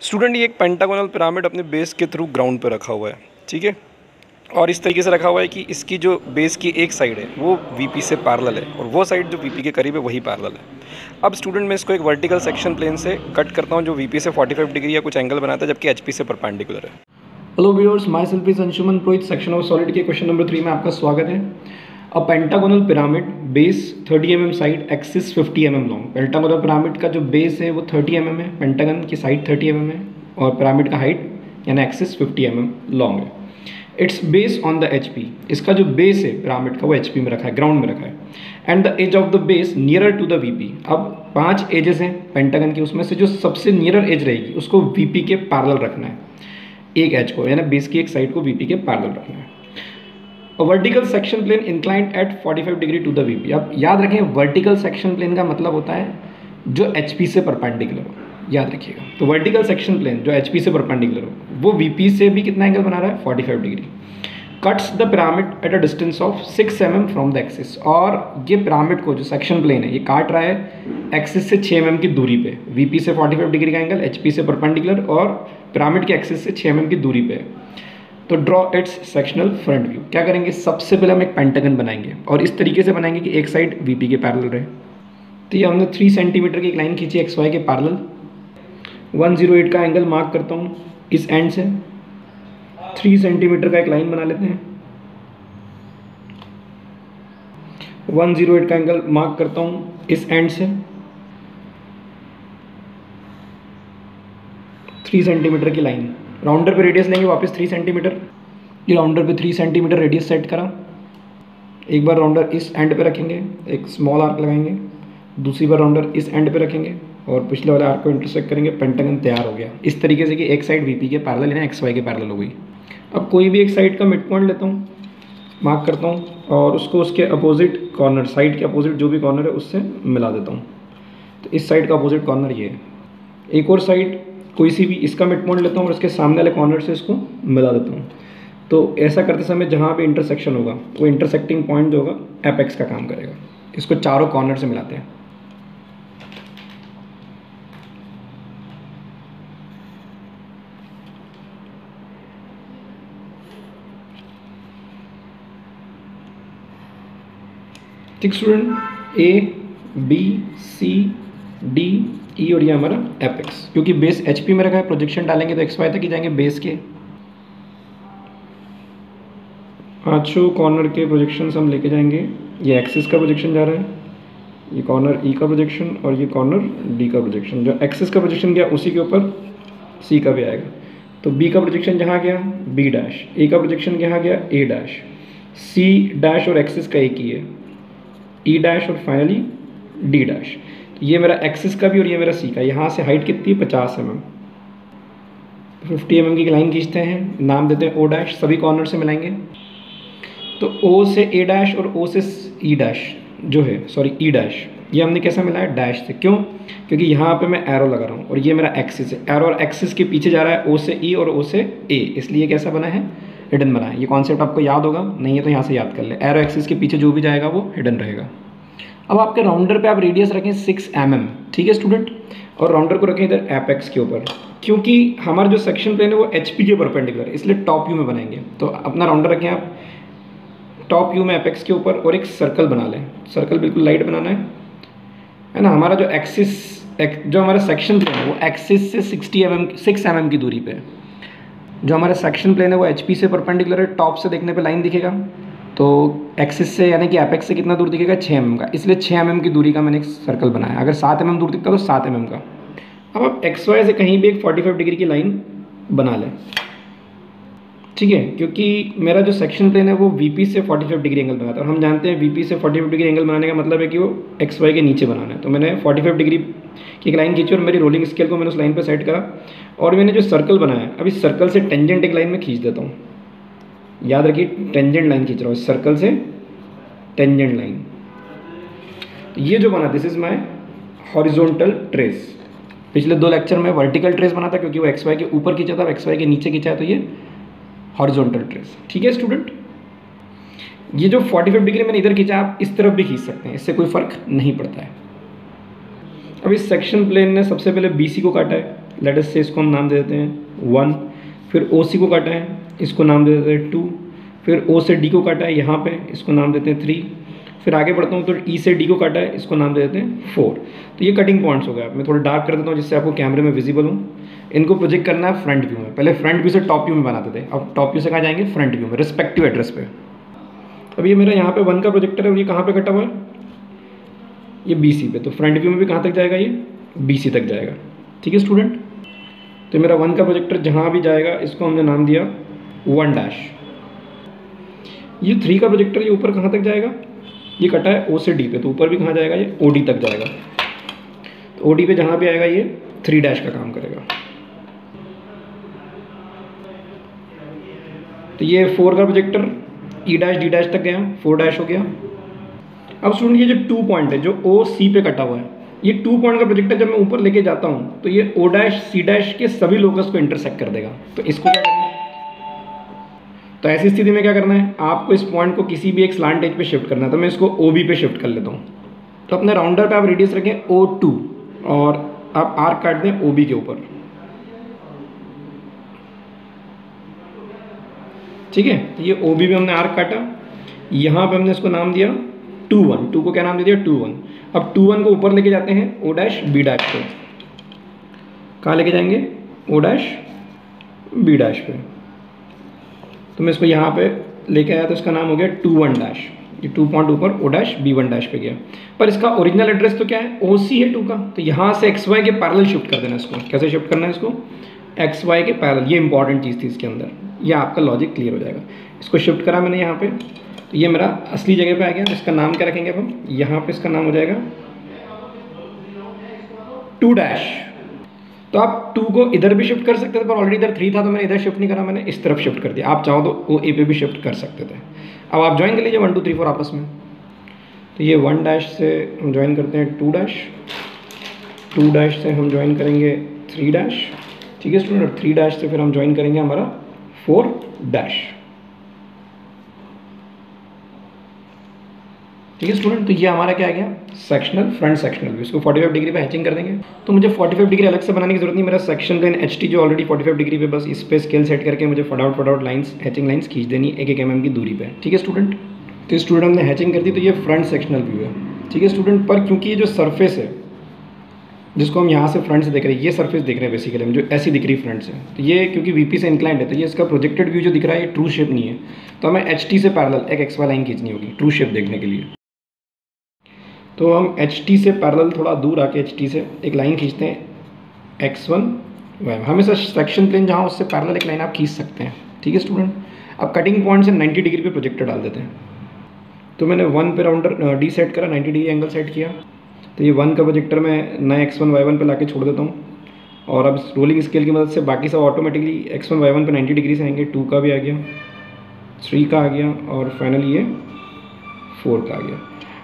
Student ये एक pentagonal pyramid अपने बेस के थ्रू ग्राउंड पे रखा हुआ है, ठीक है। और इस तरीके से रखा हुआ है कि इसकी जो बेस की एक साइड है वो वीपी से पैरेलल है और वो साइड जो वीपी के करीब है वही पैरेलल है। अब स्टूडेंट मैं इसको एक वर्टिकल सेक्शन प्लेन से कट करता हूँ जो वीपी से 45 डिग्री या कुछ एंगल बनाता है, जबकि एचपी से परपेंडिकुलर है। Hello viewers, myself is Anshuman Purohit, section of solid के क्वेश्चन नंबर 3 में आपका स्वागत है। A pentagonal pyramid base 30 mm side axis 50 mm long. Pentagonal pyramid का जो बेस है वो 30 mm है, पेंटागन की साइड 30 mm है और पिरामिड का हाइट यानी एक्सिस 50 mm लॉन्ग है। It's base on the HP, इसका जो बेस है पिरामिड का वो एचपी में रखा है, ग्राउंड में रखा है। And the edge of the base nearer to the VP. अब 5 एजेस हैं पेंटागन की, उसमें से जो सबसे नियरर एज रहेगी उसको वीपी के पैरेलल रखना है, एक एज को यानी बेस की एक साइड को वीपी के पैरेलल रखना है। Vertical section plane inclined at 45 degree to the VP. अब याद रखें, वर्टिकल सेक्शन प्लेन का मतलब होता है जो एचपी से परपेंडिकुलर हो, याद रखिएगा। तो वर्टिकल सेक्शन प्लेन जो एचपी से परपेंडिकुलर हो वो वीपी से भी कितना एंगल बना रहा है, 45 degree. Cuts the pyramid at a distance of 6 mm from the axis. और ये पिरामिड को जो सेक्शन प्लेन है ये काट रहा है एक्सिस से 6 mm की दूरी पे। वीपी से 45 डिग्री का एंगल, एचपी से परपेंडिकुलर और पिरामिड के एक्सिस से 6 mm की दूरी पे। तो draw it's sectional front view. क्या करेंगे, सबसे पहले हम एक पेंटागन बनाएंगे और इस तरीके से बनाएंगे कि एक साइड वीपी के पैरेलल रहे। तो ये हमने 3 सेंटीमीटर की एक लाइन खींची एक्स वाई के पैरेलल। 108 का एंगल मार्क करता हूँ इस एंड से। 3 सेंटीमीटर का एक लाइन बना लेते हैं। 108 का एंगल मार्क करता हूँ इस एंड से। 3 सेंटीमीटर की लाइन, राउंडर पे रेडियस लेंगे वापस 3 सेंटीमीटर। ये राउंडर पे 3 सेंटीमीटर रेडियस सेट करा। एक बार राउंडर इस एंड पे रखेंगे, एक स्मॉल आर्क लगाएंगे। दूसरी बार राउंडर इस एंड पे रखेंगे और पिछले वाले आर्क को इंटरसेक्ट करेंगे। पेंटागन तैयार हो गया इस तरीके से कि एक साइड वीपी के पैरेलल यानी एक्स वाई के पैरेलल हो गई। अब कोई भी एक साइड का मिड पॉइंट लेता हूँ, मार्क करता हूँ और उसको उसके अपोजिट कॉर्नर, साइड के अपोजिट जो भी कॉर्नर है उससे मिला देता हूँ। तो इस साइड का अपोजिट कॉर्नर ये है। एक और साइड कोई सी भी इसका मिड पॉइंट लेता हूँ और इसके सामने वाले कॉर्नर से इसको मिला देता हूँ। तो ऐसा करते समय जहाँ भी इंटरसेक्शन होगा वो इंटरसेक्टिंग पॉइंट जो होगा एपेक्स का काम करेगा। इसको चारों कॉर्नर से मिलाते हैं। ठीक student, A B C D E और ये हमारा एपेक्स। क्योंकि बेस एचपी में रखा है, प्रोजेक्शन डालेंगे तो एक्स वाई तक ही जाएंगे बेस के। 5 कॉर्नर के प्रोजेक्शंस हम लेके जाएंगे। ये एक्सिस का प्रोजेक्शन जा रहा है, ये कॉर्नर ई का प्रोजेक्शन और ये कॉर्नर डी का प्रोजेक्शन। जो एक्सिस का प्रोजेक्शन गया उसी के ऊपर सी का भी आएगा। तो बी का प्रोजेक्शन जहाँ गया बी डैश, ए का प्रोजेक्शन यहाँ गया ए डैश, सी डैश और एक्सिस का एक ही है, ई डैश और फाइनली डी डैश। ये मेरा एक्सिस का भी और ये मेरा सी का। यहाँ से हाइट कितनी है, 50 mm। 50 mm की लाइन खींचते हैं, नाम देते हैं ओ डैश। सभी कॉर्नर से मिलाएंगे तो ओ से ए डैश और ओ से ई डैश जो है, सॉरी ई डैश, ये हमने कैसा मिलाया, डैश से। क्यों, क्योंकि यहाँ पे मैं एरो लगा रहा हूँ और ये मेरा एक्सिस है। एरो और एक्सिस के पीछे जा रहा है ओ से ई और ओ से ए, इसलिए कैसा बना है, हिडन बना है। ये कॉन्सेप्ट आपको याद होगा, नहीं है तो यहाँ से याद कर ले। एरो एक्सिस के पीछे जो भी जाएगा वो हिडन रहेगा। अब आपके राउंडर पे आप रेडियस रखें 6 mm, ठीक है स्टूडेंट, और राउंडर को रखें इधर एपेक्स के ऊपर। क्योंकि हमारा जो सेक्शन प्लेन है वो एचपी के परपेंडिकुलर है, इसलिए टॉप व्यू में बनाएंगे। तो अपना राउंडर रखें आप टॉप व्यू में एपेक्स के ऊपर और एक सर्कल बना लें। सर्कल बिल्कुल लाइट बनाना है ना। हमारा जो एक्सिस, जो हमारा सेक्शन प्लेन है वो एक्सिस से 6 mm की दूरी पे है। जो हमारा सेक्शन प्लेन है वो एचपी से परपेंडिकुलर है। टॉप से देखने पे लाइन दिखेगा तो एक्सिस से यानी कि एपेक्स से कितना दूर दिखेगा, 6 mm का, इसलिए 6 mm की दूरी का मैंने एक सर्कल बनाया। अगर 7 mm दूर दिखता तो 7 mm का। अब आप एक्स वाई से कहीं भी एक 45 डिग्री की लाइन बना लें, ठीक है। क्योंकि मेरा जो सेक्शन प्लेन है वो वीपी से 45 डिग्री एंगल बनाता है और हम जानते हैं वीपी से 45 डिग्री एंगल बनाने का मतलब है कि वो एक्स वाई के नीचे बनाना है। तो मैंने 45 डिग्री की एक लाइन खींची और मेरी रोलिंग स्केल को मैंने उस लाइन पर सेट करा और मैंने जो सर्कल बनाया, अब इस सर्कल से टेंजेंट एक लाइन में खींच देता हूँ। याद रखिए, टेंजेंट लाइन खींच रहा हूँ, सर्कल से टेंजेंट लाइन। ये जो बना, this is my horizontal trace. पिछले 2 लेक्चर में वर्टिकल ट्रेस बना था क्योंकि वो एक्स वाई के ऊपर खींचा था, एक्स वाई के नीचे खींचा है, तो ये हॉरिजॉन्टल ट्रेस, ठीक है स्टूडेंट। ये जो 45 डिग्री मैंने इधर खींचा, आप इस तरफ भी खींच सकते हैं, इससे कोई फर्क नहीं पड़ता है। अब इस सेक्शन प्लेन ने सबसे पहले बीसी को काटा है, लेट अस से इसको हम नाम दे देते हैं 1, फिर OC को काटा है, इसको नाम दे देते हैं 2, फिर O से D को काटा है यहाँ पे, इसको नाम देते हैं 3, फिर आगे बढ़ता हूँ तो E से D को काटा है, इसको नाम दे देते हैं 4। तो ये कटिंग पॉइंट्स हो गया। मैं थोड़ा डार्क कर देता हूँ जिससे आपको कैमरे में विजिबल हो। इनको प्रोजेक्ट करना है फ्रंट व्यू में। पहले फ्रंट व्यू से टॉप व्यू में बनाते थे, अब टॉप व्यू से कहाँ जाएंगे, फ्रंट व्यू में, रिस्पेक्टिव एड्रेस पे। अब ये मेरा यहाँ पे 1 का प्रोजेक्टर है और ये कहाँ पे कटा हुआ है, ये BC पे। तो फ्रंट व्यू में भी कहाँ तक जाएगा, ये BC तक जाएगा। ठीक है स्टूडेंट, तो मेरा 1 का प्रोजेक्टर जहाँ भी जाएगा इसको हमने नाम दिया 1 डैश। ये 3 का प्रोजेक्टर ये ऊपर कहाँ तक जाएगा, ये कटा है O से D पे, तो ऊपर भी कहाँ जाएगा, ये OD तक जाएगा। तो OD पे जहाँ भी आएगा ये 3 डैश का काम करेगा। तो ये 4 का projector E dash D dash तक गया, 4 डैश हो गया। अब स्टूडेंट ये जो 2 पॉइंट है जो OC पे कटा हुआ है, ये 2 पॉइंट का प्रोजेक्टर जब मैं ऊपर लेके जाता हूँ तो ये O डैश C डैश के सभी लोकस को इंटरसेक्ट कर देगा। तो इसको क्या करना है, तो ऐसी स्थिति में क्या करना है, आपको इस पॉइंट को किसी भी एक स्लांट एज पे शिफ्ट करना है। तो मैं इसको OB पे शिफ्ट कर लेता हूँ। तो अपने राउंडर पे आप रेडियस रखें O2 और आप आर्क काट दें OB के ऊपर। ठीक है, तो ये OB पे हमने आर्क काटा, यहाँ पे हमने इसको नाम दिया 2-1, 2 को क्या नाम दे दिया 2-1। अब 2-1 को ऊपर लेके जाते हैं O डैश B डैश पे। कहाँ लेके जाएंगे, O डैश B डैश पे। तो मैं इसको यहाँ पे लेके आया तो इसका नाम हो गया 2-1 डैश। ये 2 पॉइंट ऊपर O डैश B1 डैश पे गया, पर इसका ओरिजिनल एड्रेस तो क्या है, OC है 2 का। तो यहाँ से XY के पैरेलल शिफ्ट कर देना इसको। कैसे शिफ्ट करना है इसको, XY के पैरेलल। ये इंपॉर्टेंट चीज़ थी इसके अंदर, ये आपका लॉजिक क्लियर हो जाएगा। इसको शिफ्ट करा मैंने यहाँ पे, तो ये मेरा असली जगह पे आ गया। इसका नाम क्या रखेंगे अब हम, यहाँ पे इसका नाम हो जाएगा 2 डैश। तो आप 2 को इधर भी शिफ्ट कर सकते थे, पर ऑलरेडी इधर 3 था तो मैंने इधर शिफ्ट नहीं करा, मैंने इस तरफ शिफ्ट कर दिया। आप चाहो तो OA पे भी शिफ्ट कर सकते थे। अब आप ज्वाइन कर लीजिए 1 2 3 4 आपस में। तो ये 1 डैश से हम ज्वाइन करते हैं 2 डैश, 2 डैश से हम ज्वाइन करेंगे 3 डैश। ठीक है स्टूडेंट, और 3 डैश से फिर हम ज्वाइन करेंगे हमारा 4 डैश। ठीक है स्टूडेंट, तो ये हमारा क्या आ गया, सेक्शनल, फ्रंट सेक्शनल व्यू। इसको 45 डिग्री पे हैचिंग कर देंगे। तो मुझे 45 डिग्री अलग से बनाने की जरूरत नहीं, मेरा सेक्शन प्लेन HT जो ऑलरेडी 45 डिग्री पे, बस इस पे स्केल सेट करके मुझे फटाफट लाइंस, हैचिंग लाइंस खींच देनी 1-1 mm की दूरी पे। ठीक है स्टूडेंट, तो स्टूडेंट हमने हैचिंग कर दी, तो ये फ्रंट सेक्शनल व्यू है। ठीक है स्टूडेंट, पर क्योंकि ये जो सरफेस है जिसको हम यहाँ से फ्रंट से देख रहे हैं, ये सरफेस देख रहे हैं बेसिकली हम, जो ऐसी दिख रही फ्रंट से, तो ये क्योंकि VP से इंक्लाइंड है, तो ये इसका प्रोजेक्टेड व्यू जो दिख रहा है ये ट्रू शेप नहीं है। तो हमें HT से पैरेलल एक XY लाइन खींचनी होगी ट्रू शेप देखने के लिए। तो हम HT से पैरेलल थोड़ा दूर आके HT से एक लाइन खींचते हैं X1 Y। हमेशा सेक्शन प्लेन जहाँ उससे पैरेलल एक लाइन आप खींच सकते हैं। ठीक है स्टूडेंट, अब कटिंग पॉइंट से 90 डिग्री पे प्रोजेक्टर डाल देते हैं। तो मैंने 1 पे राउंडर D सेट करा, 90 डिग्री एंगल सेट किया। तो ये 1 का प्रोजेक्टर मैं नए X1 Y1 पे लाके छोड़ देता हूँ, और अब रोलिंग स्केल की मदद से बाकी सब ऑटोमेटिकली X1 Y1 पे 90 डिग्री से आएंगे। 2 का भी आ गया, 3 का आ गया, और फाइनली ये 4 का आ गया।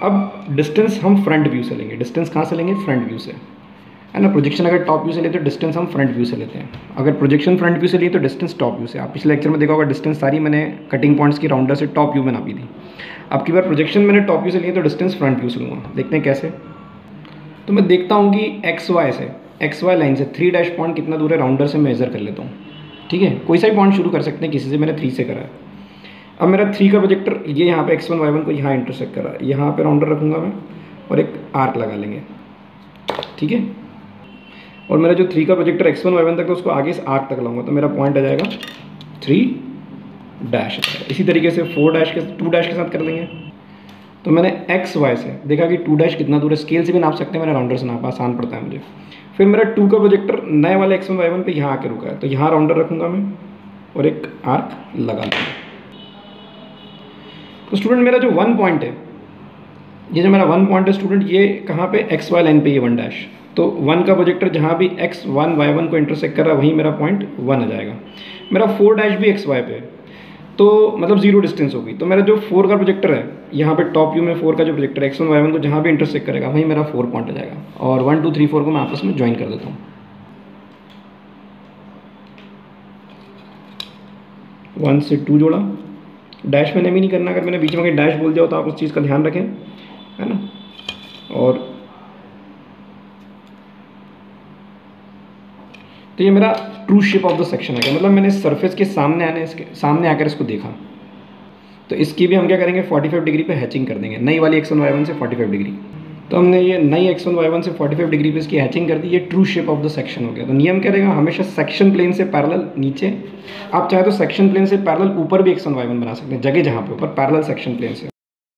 अब डिस्टेंस हम फ्रंट व्यू से लेंगे। डिस्टेंस कहाँ से लेंगे, फ्रंट व्यू से, है ना। प्रोजेक्शन अगर टॉप व्यू से लेते तो डिस्टेंस हम फ्रंट व्यू से लेते हैं, अगर प्रोजेक्शन फ्रंट व्यू से लिए तो डिस्टेंस टॉप व्यू से। आप पिछले लेक्चर में देखा होगा डिस्टेंस सारी मैंने कटिंग पॉइंट्स की राउंडर से टॉप व्यू में नापी थी। अब की बार प्रोजेक्शन मैंने टॉप व्यू से लिए तो डिस्टेंस फ्रंट व्यू से लूँगा। देखते हैं कैसे। तो मैं देखता हूँ कि XY लाइन से 3 डैश पॉइंट कितना दूर है, राउंडर से मेजर कर लेता हूँ। ठीक है, कोई सा भी पॉइंट शुरू कर सकते हैं किसी से, मैंने 3 से करा है। अब मेरा 3 का प्रोजेक्टर ये यहाँ पे X1 Y1 को यहाँ इंटरसेक्ट करा, यहाँ पे राउंडर रखूँगा मैं और एक आर्क लगा लेंगे। ठीक है, और मेरा जो 3 का प्रोजेक्टर X1 Y1 तक तो उसको आगे इस आर्क तक लाऊंगा, तो मेरा पॉइंट आ जाएगा 3 डैश। इसी तरीके से 2 डैश के साथ कर लेंगे। तो मैंने XY से देखा कि 2 डैश कितना दूर है, स्केल से भी नाप सकते हैं, मैंने राउंडर से नापा, आसान पड़ता है मुझे। फिर मेरा 2 का प्रोजेक्टर नए वाले X1 Y1 पे यहाँ आके रुका है, तो यहाँ राउंडर रखूँगा मैं और एक आर्क लगा लूँगा। तो स्टूडेंट मेरा जो 1 पॉइंट है, ये जो मेरा 1 पॉइंट है स्टूडेंट, ये कहाँ पे, XY लाइन पे ये 1 डैश। तो 1 का प्रोजेक्टर जहाँ भी X1 Y1 को इंटरसेक्ट कर रहा है वहीं मेरा पॉइंट 1 आ जाएगा। मेरा 4 डैश भी XY पे है, तो मतलब 0 डिस्टेंस होगी। तो मेरा जो 4 का प्रोजेक्टर है, यहाँ पे टॉप व्यू में 4 का जो प्रोजेक्टर X1 Y1 को जहाँ भी इंटरसेक्ट करेगा वहीं मेरा 4 पॉइंट आ जाएगा। और 1 2 3 4 को मैं आपस में ज्वाइन कर देता हूँ। 1 से 2 जोड़ा, डैश मैंने भी नहीं करना, अगर मैंने बीच में कहीं डैश बोल दिया हो तो आप उस चीज़ का ध्यान रखें, है ना। और तो ये मेरा true shape of the section है, मतलब मैंने सरफेस के सामने आकर इसको देखा। तो इसकी भी हम क्या करेंगे, 45 डिग्री पे हैचिंग कर देंगे, नई वाली x1 y1 से 45 डिग्री। तो हमने ये नई x1 y1 से 45 डिग्री पे इसकी हैचिंग कर दी, ये true shape of the section हो गया। तो नियम क्या रहेगा, हमेशा सेक्शन प्लेन से पैरेलल नीचे, आप चाहे तो सेक्शन प्लेन से पैरेलल ऊपर भी x1 y1 बना सकते हैं, जगह जहाँ पे ऊपर पैरेलल सेक्शन प्लेन से।